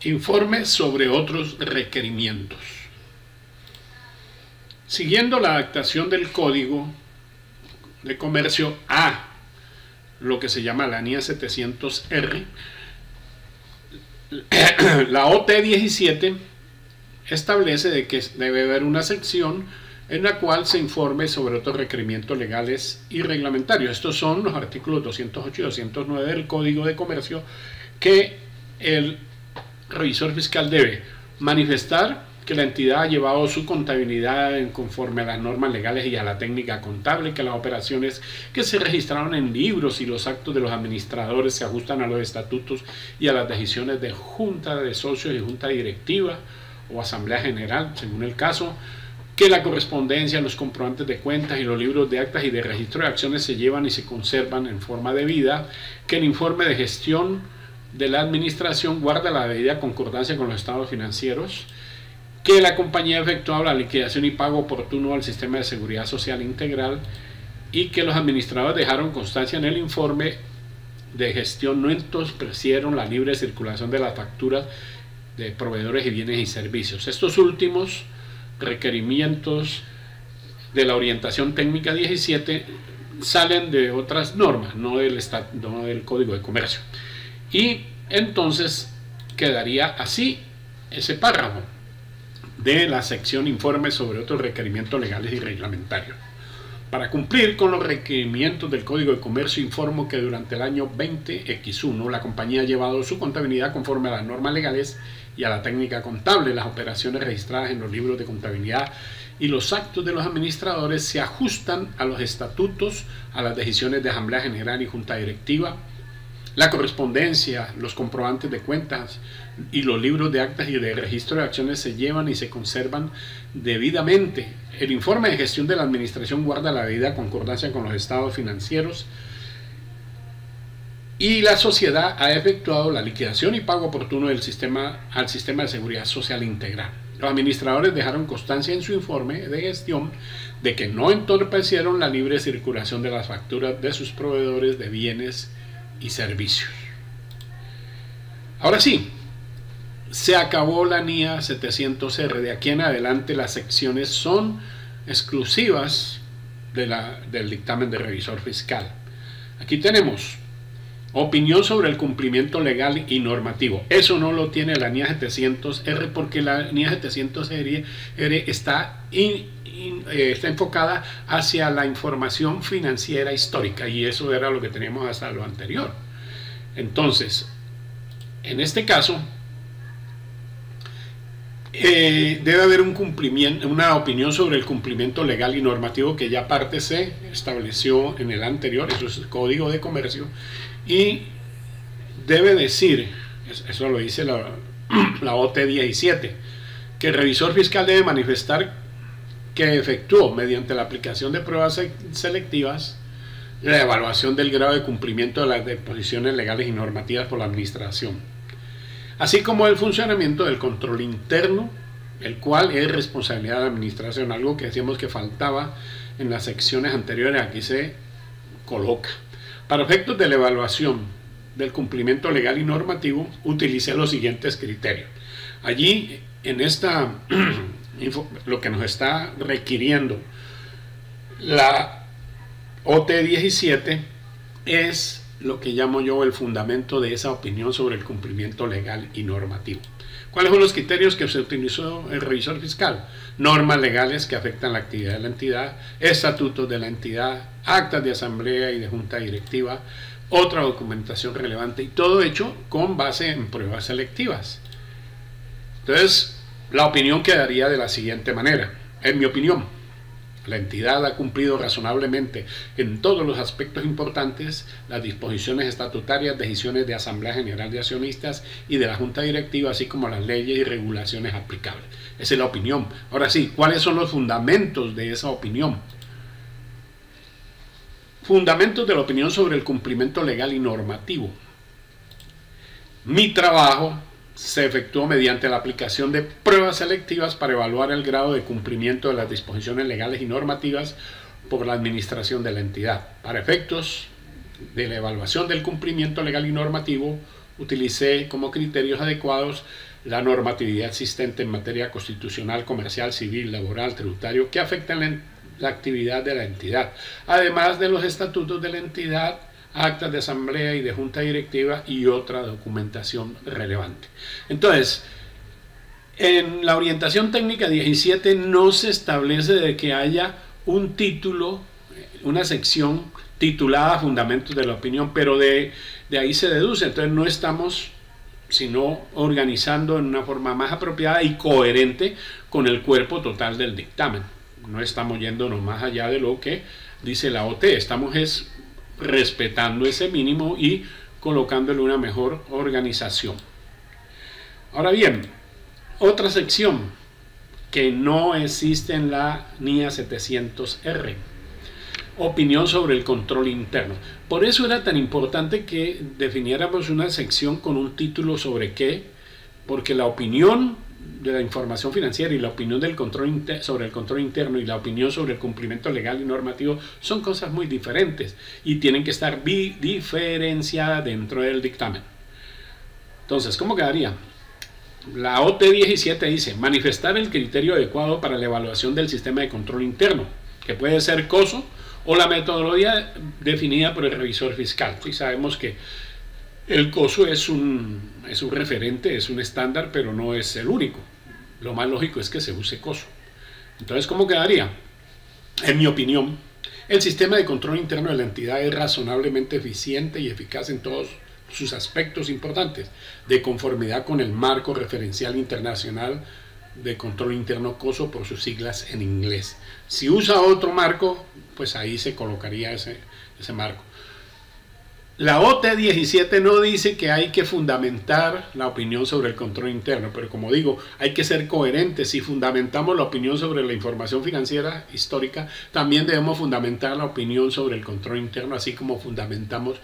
Informe sobre otros requerimientos. Siguiendo la adaptación del Código de Comercio a lo que se llama la NIA 700R, la OT 17 establece de que debe haber una sección en la cual se informe sobre otros requerimientos legales y reglamentarios. Estos son los artículos 208 y 209 del Código de Comercio, que el revisor fiscal debe manifestar que la entidad ha llevado su contabilidad conforme a las normas legales y a la técnica contable, que las operaciones que se registraron en libros y los actos de los administradores se ajustan a los estatutos y a las decisiones de junta de socios y junta directiva o asamblea general, según el caso, que la correspondencia, los comprobantes de cuentas y los libros de actas y de registro de acciones se llevan y se conservan en forma debida, que el informe de gestión de la administración guarda la debida concordancia con los estados financieros, que la compañía ha efectuado la liquidación y pago oportuno al sistema de seguridad social integral y que los administradores dejaron constancia en el informe de gestión no entorpecieron la libre circulación de las facturas de proveedores y bienes y servicios. Estos últimos requerimientos de la orientación técnica 17 salen de otras normas, no del Código de Comercio. Y entonces quedaría así ese párrafo de la sección informe sobre otros requerimientos legales y reglamentarios. Para cumplir con los requerimientos del Código de Comercio, informo que durante el año 20X1 la compañía ha llevado su contabilidad conforme a las normas legales y a la técnica contable. Las operaciones registradas en los libros de contabilidad y los actos de los administradores se ajustan a los estatutos, a las decisiones de Asamblea General y Junta Directiva. La correspondencia, los comprobantes de cuentas y los libros de actas y de registro de acciones se llevan y se conservan debidamente. El informe de gestión de la administración guarda la debida concordancia con los estados financieros y la sociedad ha efectuado la liquidación y pago oportuno al sistema de seguridad social integral. Los administradores dejaron constancia en su informe de gestión de que no entorpecieron la libre circulación de las facturas de sus proveedores de bienes y servicios. Ahora sí, se acabó la NIA 700R. De aquí en adelante las secciones son exclusivas del dictamen de revisor fiscal. Aquí tenemos opinión sobre el cumplimiento legal y normativo. Eso no lo tiene la NIA 700R porque la NIA 700R está enfocada hacia la información financiera histórica y eso era lo que teníamos hasta lo anterior. Entonces, en este caso, debe haber una opinión sobre el cumplimiento legal y normativo que ya parte se estableció en el anterior, eso es el Código de Comercio, y debe decir, eso lo dice la OT 17, que el revisor fiscal debe manifestar que efectuó mediante la aplicación de pruebas selectivas la evaluación del grado de cumplimiento de las disposiciones legales y normativas por la administración, así como el funcionamiento del control interno, el cual es responsabilidad de la administración, algo que decíamos que faltaba en las secciones anteriores, aquí se coloca. Para efectos de la evaluación del cumplimiento legal y normativo, utilicé los siguientes criterios. Allí, en esta lo que nos está requiriendo la OT 17 es lo que llamo yo el fundamento de esa opinión sobre el cumplimiento legal y normativo. ¿Cuáles son los criterios que se utilizó el revisor fiscal? Normas legales que afectan la actividad de la entidad, estatutos de la entidad, actas de asamblea y de junta directiva, otra documentación relevante y todo hecho con base en pruebas selectivas. Entonces, la opinión quedaría de la siguiente manera. En mi opinión, la entidad ha cumplido razonablemente en todos los aspectos importantes las disposiciones estatutarias, decisiones de Asamblea General de Accionistas y de la Junta Directiva, así como las leyes y regulaciones aplicables. Esa es la opinión. Ahora sí, ¿cuáles son los fundamentos de esa opinión? Fundamentos de la opinión sobre el cumplimiento legal y normativo. Mi trabajo se efectuó mediante la aplicación de pruebas selectivas para evaluar el grado de cumplimiento de las disposiciones legales y normativas por la administración de la entidad. Para efectos de la evaluación del cumplimiento legal y normativo, utilicé como criterios adecuados la normatividad existente en materia constitucional, comercial, civil, laboral, tributario, que afectan la actividad de la entidad, además de los estatutos de la entidad, actas de asamblea y de junta directiva y otra documentación relevante. Entonces, en la orientación técnica 17 no se establece de que haya un título, una sección titulada Fundamentos de la Opinión, pero de ahí se deduce. Entonces no estamos sino organizando en una forma más apropiada y coherente con el cuerpo total del dictamen. No estamos yéndonos más allá de lo que dice la OT, estamos respetando ese mínimo y colocándole una mejor organización. Ahora bien, otra sección que no existe en la NIA 700R, opinión sobre el control interno. Por eso era tan importante que definiéramos una sección con un título sobre qué, porque la opinión de la información financiera y la opinión del control sobre el control interno y la opinión sobre el cumplimiento legal y normativo son cosas muy diferentes y tienen que estar diferenciadas dentro del dictamen. Entonces, ¿cómo quedaría? La OT 17 dice manifestar el criterio adecuado para la evaluación del sistema de control interno, que puede ser COSO o la metodología definida por el revisor fiscal. Sí, sabemos que el COSO es un referente, es un estándar, pero no es el único. Lo más lógico es que se use COSO. Entonces, ¿cómo quedaría? En mi opinión, el sistema de control interno de la entidad es razonablemente eficiente y eficaz en todos sus aspectos importantes, de conformidad con el marco referencial internacional de control interno COSO, por sus siglas en inglés. Si usa otro marco, pues ahí se colocaría ese marco. La OT 17 no dice que hay que fundamentar la opinión sobre el control interno, pero como digo, hay que ser coherentes. Si fundamentamos la opinión sobre la información financiera histórica, también debemos fundamentar la opinión sobre el control interno, así como fundamentamos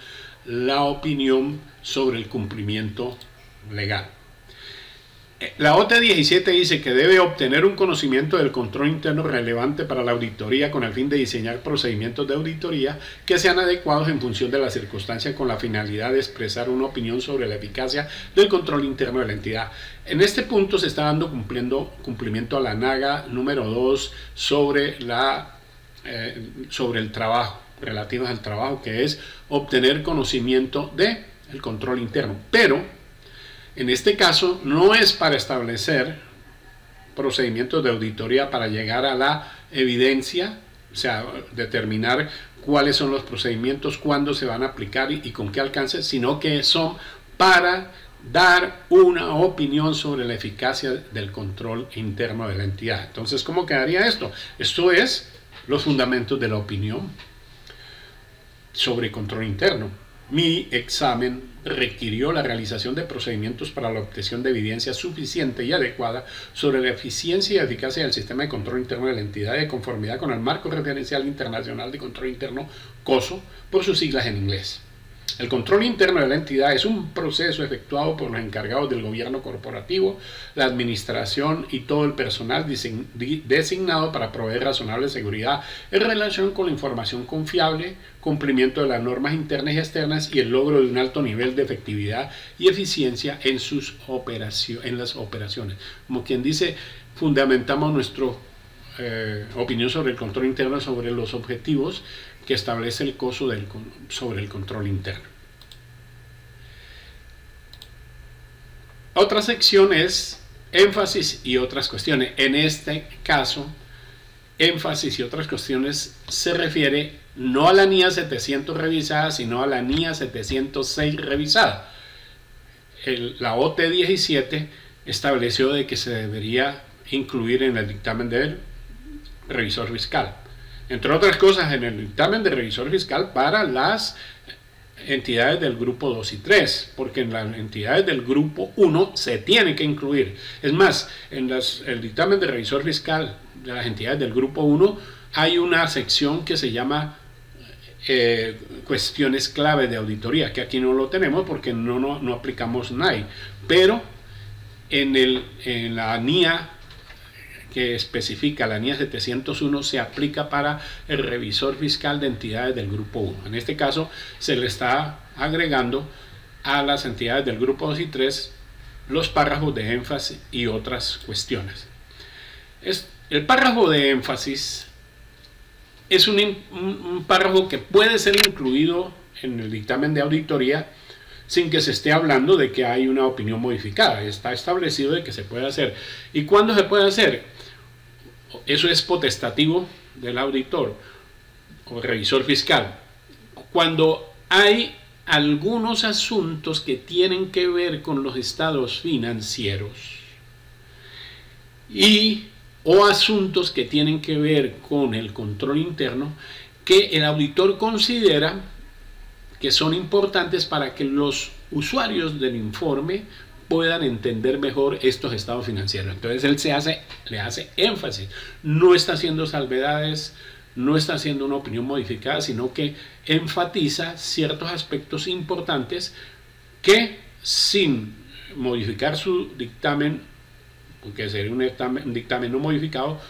la opinión sobre el cumplimiento legal. La OT 17 dice que debe obtener un conocimiento del control interno relevante para la auditoría con el fin de diseñar procedimientos de auditoría que sean adecuados en función de las circunstancias con la finalidad de expresar una opinión sobre la eficacia del control interno de la entidad. En este punto se está dando cumplimiento a la NAGA número 2 sobre el trabajo, relativas al trabajo, que es obtener conocimiento del control interno. Pero en este caso no es para establecer procedimientos de auditoría para llegar a la evidencia, o sea, determinar cuáles son los procedimientos, cuándo se van a aplicar y con qué alcance, sino que son para dar una opinión sobre la eficacia del control interno de la entidad. Entonces, ¿cómo quedaría esto? Esto es los fundamentos de la opinión sobre control interno. Mi examen requirió la realización de procedimientos para la obtención de evidencia suficiente y adecuada sobre la eficiencia y eficacia del sistema de control interno de la entidad de conformidad con el marco referencial internacional de control interno COSO, por sus siglas en inglés. El control interno de la entidad es un proceso efectuado por los encargados del gobierno corporativo, la administración y todo el personal designado para proveer razonable seguridad en relación con la información confiable, cumplimiento de las normas internas y externas y el logro de un alto nivel de efectividad y eficiencia en las operaciones. Como quien dice, fundamentamos nuestra opinión sobre el control interno sobre los objetivos que establece el COSO sobre el control interno. Otra sección es énfasis y otras cuestiones. En este caso, énfasis y otras cuestiones se refiere no a la NIA 700 revisada, sino a la NIA 706 revisada. La OT 17 estableció de que se debería incluir en el dictamen del revisor fiscal. Entre otras cosas, en el dictamen del revisor fiscal para las entidades del grupo 2 y 3, porque en las entidades del grupo 1 se tiene que incluir. Es más, en el dictamen del revisor fiscal de las entidades del grupo 1 hay una sección que se llama cuestiones clave de auditoría, que aquí no lo tenemos porque no aplicamos NAI, pero en la NIA que especifica la NIA 701 se aplica para el revisor fiscal de entidades del grupo 1. En este caso se le está agregando a las entidades del grupo 2 y 3 los párrafos de énfasis y otras cuestiones. El párrafo de énfasis es un párrafo que puede ser incluido en el dictamen de auditoría sin que se esté hablando de que hay una opinión modificada. Está establecido de que se puede hacer. ¿Y cuándo se puede hacer? Eso es potestativo del auditor o revisor fiscal. Cuando hay algunos asuntos que tienen que ver con los estados financieros o asuntos que tienen que ver con el control interno que el auditor considera que son importantes para que los usuarios del informe puedan entender mejor estos estados financieros. Entonces él le hace énfasis, no está haciendo salvedades, no está haciendo una opinión modificada, sino que enfatiza ciertos aspectos importantes que, sin modificar su dictamen, porque sería un dictamen no modificado,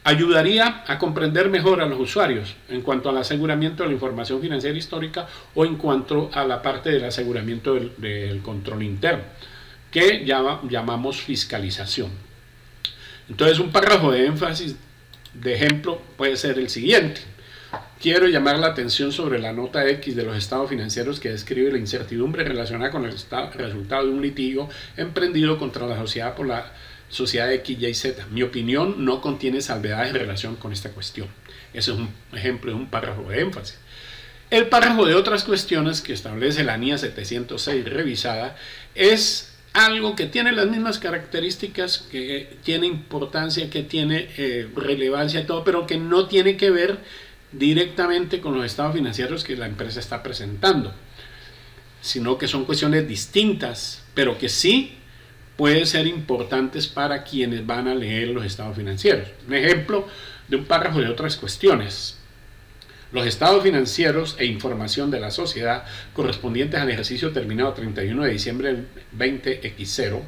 ayudaría a comprender mejor a los usuarios en cuanto al aseguramiento de la información financiera histórica o en cuanto a la parte del aseguramiento del control interno, que llamamos fiscalización. Entonces, un párrafo de énfasis, de ejemplo, puede ser el siguiente: quiero llamar la atención sobre la nota X de los estados financieros que describe la incertidumbre relacionada con el resultado de un litigio emprendido contra la sociedad por la sociedad X, Y, Z. Mi opinión no contiene salvedades en relación con esta cuestión. Ese es un ejemplo de un párrafo de énfasis. El párrafo de otras cuestiones que establece la NIA 706 revisada es algo que tiene las mismas características, que tiene importancia, que tiene relevancia y todo, pero que no tiene que ver directamente con los estados financieros que la empresa está presentando, sino que son cuestiones distintas, pero que sí pueden ser importantes para quienes van a leer los estados financieros. Un ejemplo de un párrafo de otras cuestiones: los estados financieros e información de la sociedad correspondientes al ejercicio terminado 31 de diciembre del 20X0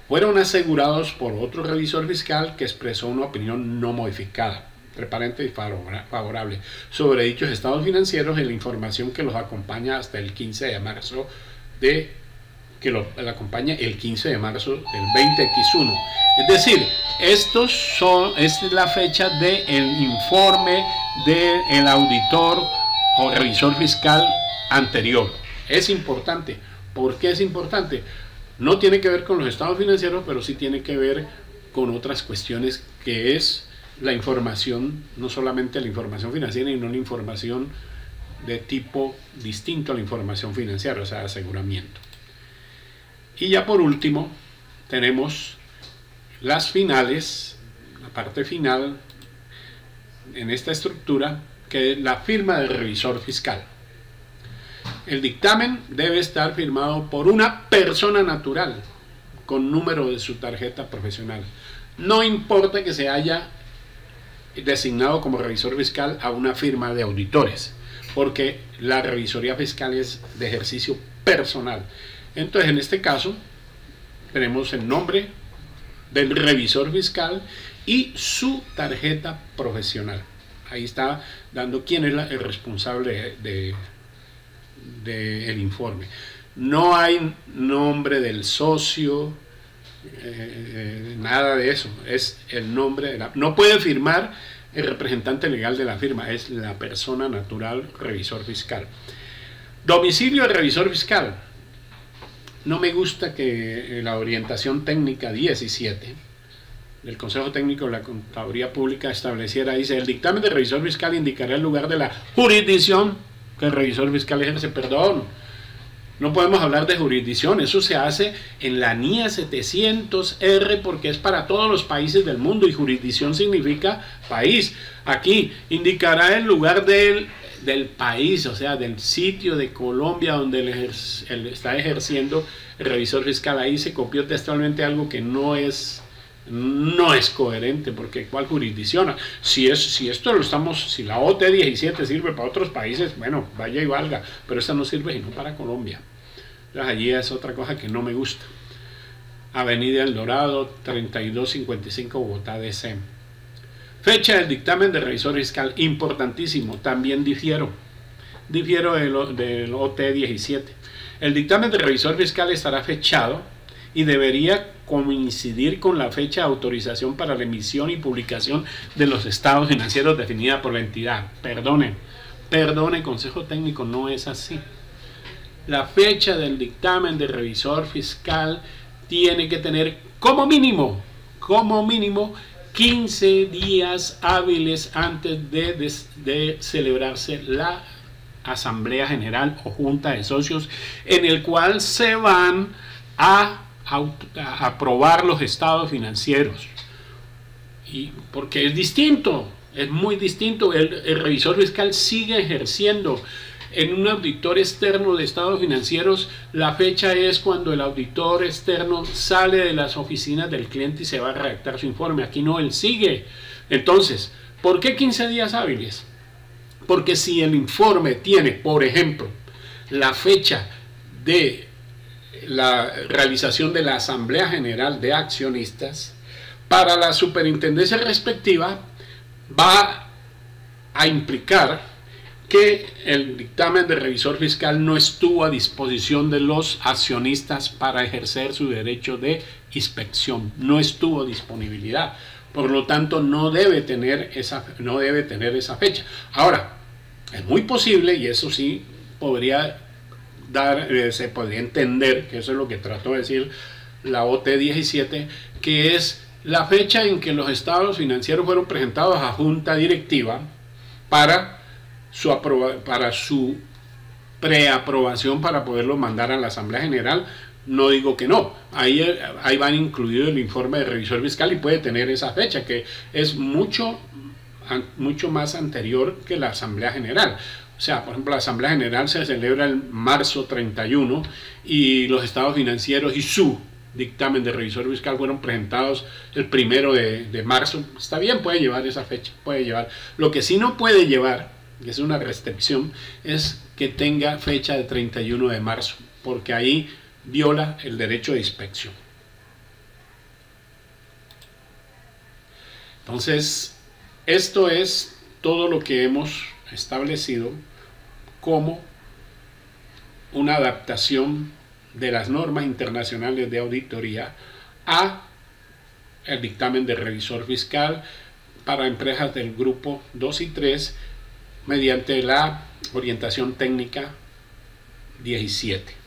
fueron asegurados por otro revisor fiscal que expresó una opinión no modificada, transparente y favorable sobre dichos estados financieros y la información que los acompaña hasta el 15 de marzo del 20X1. Es decir, esta es la fecha del informe del auditor o revisor fiscal anterior. Es importante. ¿Por qué es importante? No tiene que ver con los estados financieros, pero sí tiene que ver con otras cuestiones, que es la información, no solamente la información financiera, sino la información de tipo distinto a la información financiera, o sea, aseguramiento. Y ya por último tenemos las finales, la parte final en esta estructura, que es la firma del revisor fiscal. El dictamen debe estar firmado por una persona natural con número de su tarjeta profesional. No importa que se haya designado como revisor fiscal a una firma de auditores, porque la revisoría fiscal es de ejercicio personal. Entonces, en este caso, tenemos el nombre del revisor fiscal y su tarjeta profesional. Ahí está dando quién es el responsable del informe. No hay nombre del socio, nada de eso. Es el nombre no puede firmar el representante legal de la firma, es la persona natural revisor fiscal. Domicilio del revisor fiscal. No me gusta que la orientación técnica 17 del Consejo Técnico de la Contaduría Pública estableciera, dice: el dictamen del revisor fiscal indicará el lugar de la jurisdicción que el revisor fiscal ejerce. Perdón, no podemos hablar de jurisdicción, eso se hace en la NIA 700R porque es para todos los países del mundo y jurisdicción significa país. Aquí indicará el lugar del país, o sea, del sitio de Colombia donde él está ejerciendo el revisor fiscal. Ahí se copió textualmente algo que no es coherente, porque ¿cuál jurisdicción? Si la OT 17 sirve para otros países, bueno, vaya y valga, pero esta no sirve sino para Colombia. Entonces allí es otra cosa que no me gusta. Avenida El Dorado, 3255, Bogotá, DC. Fecha del dictamen de revisor fiscal, importantísimo, también difiero del OT 17. El dictamen del revisor fiscal estará fechado y debería coincidir con la fecha de autorización para la emisión y publicación de los estados financieros definida por la entidad. Perdone, Consejo Técnico, no es así. La fecha del dictamen del revisor fiscal tiene que tener como mínimo 15 días hábiles antes de celebrarse la Asamblea General o Junta de Socios, en el cual se van a aprobar los estados financieros. Y porque es distinto, es muy distinto. El revisor fiscal sigue ejerciendo. En un auditor externo de estados financieros, la fecha es cuando el auditor externo sale de las oficinas del cliente y se va a redactar su informe. Aquí no, él sigue. Entonces, ¿por qué 15 días hábiles? Porque si el informe tiene, por ejemplo, la fecha de la realización de la Asamblea General de Accionistas, para la superintendencia respectiva va a implicar que el dictamen del revisor fiscal no estuvo a disposición de los accionistas para ejercer su derecho de inspección, no estuvo disponibilidad, por lo tanto no debe tener esa fecha. Ahora, es muy posible, y eso sí se podría entender, que eso es lo que trató de decir la OT 17, que es la fecha en que los estados financieros fueron presentados a junta directiva para su preaprobación para poderlo mandar a la Asamblea General. No digo que no, ahí van incluido el informe de revisor fiscal y puede tener esa fecha, que es mucho más anterior que la Asamblea General. O sea, por ejemplo, la Asamblea General se celebra el marzo 31 y los estados financieros y su dictamen de revisor fiscal fueron presentados el 1 de marzo. Está bien, puede llevar esa fecha, puede llevar. Lo que sí no puede llevar, que es una restricción, es que tenga fecha de 31 de marzo, porque ahí viola el derecho de inspección. Entonces, esto es todo lo que hemos establecido como una adaptación de las normas internacionales de auditoría a el dictamen del revisor fiscal para empresas del grupo 2 y 3 mediante la orientación técnica 17.